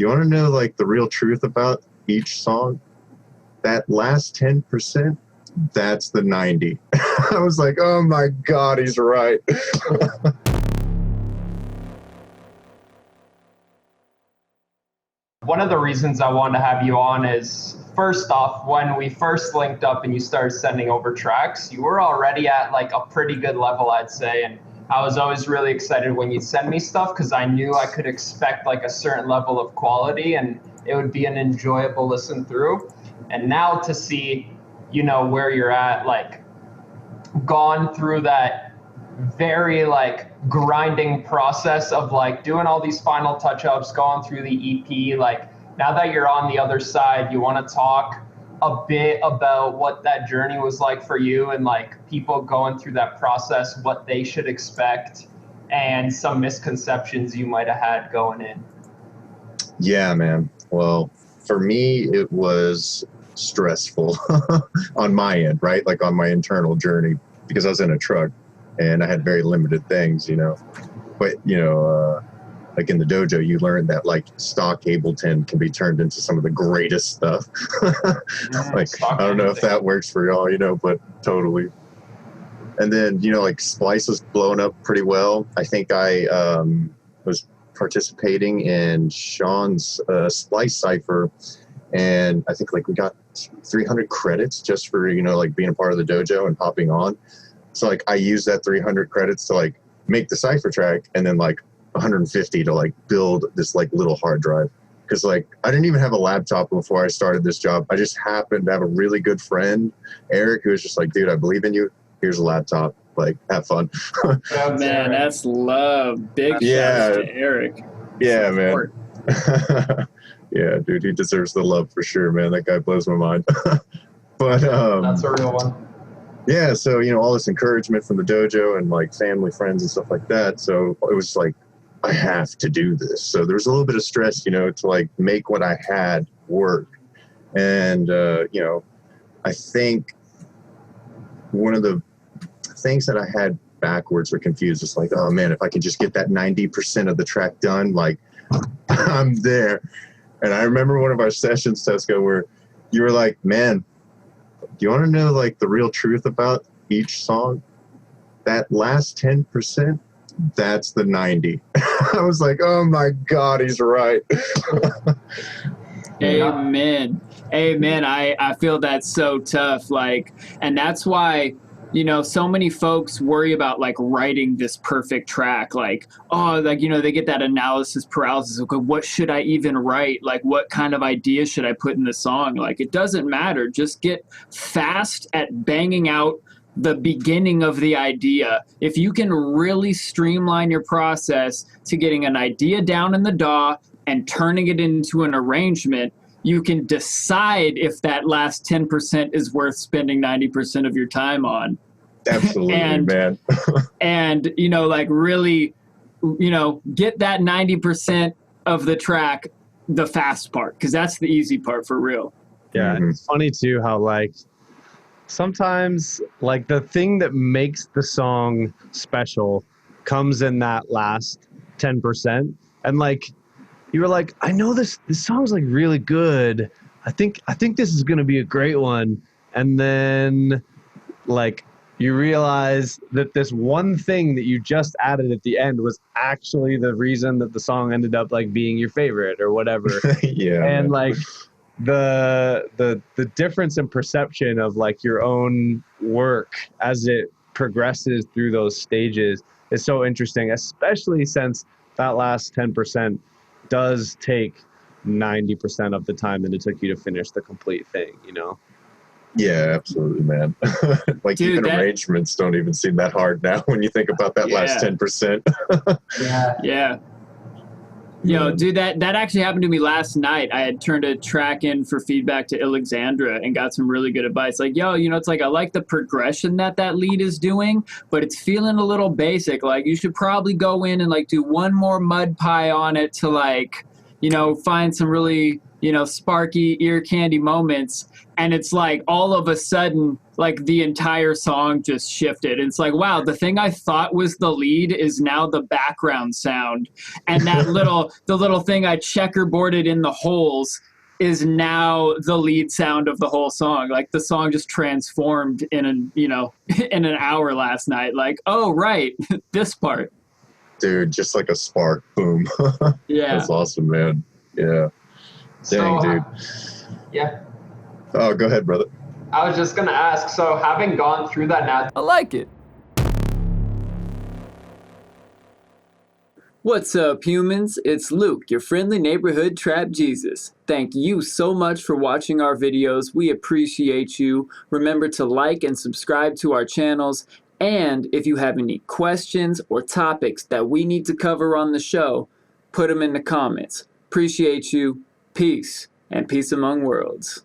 you want to know like the real truth about each song? That last 10%, that's the 90. I was like, oh my God, he's right. One of the reasons I wanted to have you on is, first off, when we first linked up and you started sending over tracks, you were already at like a pretty good level, I'd say. And I was always really excited when you'd send me stuff because I knew I could expect like a certain level of quality and it would be an enjoyable listen through. And now to see, you know, where you're at, like gone through that very like grinding process of like doing all these final touch-ups, going through the EP, like now that you're on the other side, you want to talk a bit about what that journey was like for you and like people going through that process, what they should expect and some misconceptions you might have had going in. Yeah, man. Well, for me, it was stressful on my end, right? Like on my internal journey, because I was in a truck and I had very limited things, you know. But, you know, like in the dojo, you learn that like stock Ableton can be turned into some of the greatest stuff. Like, I don't know if that works for y'all, you know, but totally. And then, you know, like Splice was blowing up pretty well. I think I was participating in Sean's Splice cipher, and I think like we got 300 credits just for, you know, like being a part of the dojo and hopping on. So like I used that 300 credits to like make the cipher track, and then like 150 to like build this like little hard drive. Because like I didn't even have a laptop before I started this job. I just happened to have a really good friend, Eric, who was just like, dude, I believe in you. Here's a laptop. Like, have fun. Oh, man, that's love. Big shout out to Eric. Yeah, man. Yeah, dude, he deserves the love for sure, man. That guy blows my mind. But that's a real one. Yeah, so, you know, all this encouragement from the dojo and like family, friends and stuff like that. So it was like, I have to do this. So there was a little bit of stress, you know, to like make what I had work. And, you know, I think one of the things that I had backwards or confused was like, oh man, if I could just get that 90% of the track done, like I'm there. And I remember one of our sessions, Tesko, where you were like, man, do you want to know like the real truth about each song? That last 10%, that's the 90. I was like, oh my God, he's right. Amen. Amen. I feel that's so tough. Like, and that's why, you know, so many folks worry about like writing this perfect track. Like, oh, like, you know, they get that analysis paralysis. Okay, what should I even write? Like, what kind of idea should I put in the song? Like, it doesn't matter. Just get fast at banging out the beginning of the idea. If you can really streamline your process to getting an idea down in the DAW and turning it into an arrangement, you can decide if that last 10% is worth spending 90% of your time on. Absolutely, man. And, you know, like really, you know, get that 90% of the track, the fast part, because that's the easy part for real. Yeah, It's funny too how like sometimes like the thing that makes the song special comes in that last 10%. And like you were like, I know this song's like really good. I think this is gonna be a great one. And then like you realize that this one thing that you just added at the end was actually the reason that the song ended up like being your favorite or whatever. Yeah. And like the difference in perception of like your own work as it progresses through those stages is so interesting, especially since that last 10% does take 90% of the time that it took you to finish the complete thing, you know? Yeah, absolutely, man. Like, dude, even arrangements don't even seem that hard now when you think about that last 10%. Yeah. Yo, dude, that actually happened to me last night. I had turned a track in for feedback to Alexandra and got some really good advice. Like, yo, you know, it's like I like the progression that lead is doing, but it's feeling a little basic. Like, you should probably go in and like do one more mud pie on it to like, find some really, sparky ear candy moments. And it's like all of a sudden, like the entire song just shifted. It's like, wow, the thing I thought was the lead is now the background sound. And that the little thing I checkerboarded in the holes is now the lead sound of the whole song. Like the song just transformed in in an hour last night. Like, oh, right, this part. Dude, just like a spark. Boom. Yeah. That's awesome, man. Yeah. Dang, dude. Yeah. Oh, go ahead, brother. I was just going to ask, so having gone through that now, I like it. What's up, humans? It's Luke, your friendly neighborhood trap Jesus. Thank you so much for watching our videos. We appreciate you. Remember to like and subscribe to our channels. And if you have any questions or topics that we need to cover on the show, put them in the comments. Appreciate you. Peace and peace among worlds.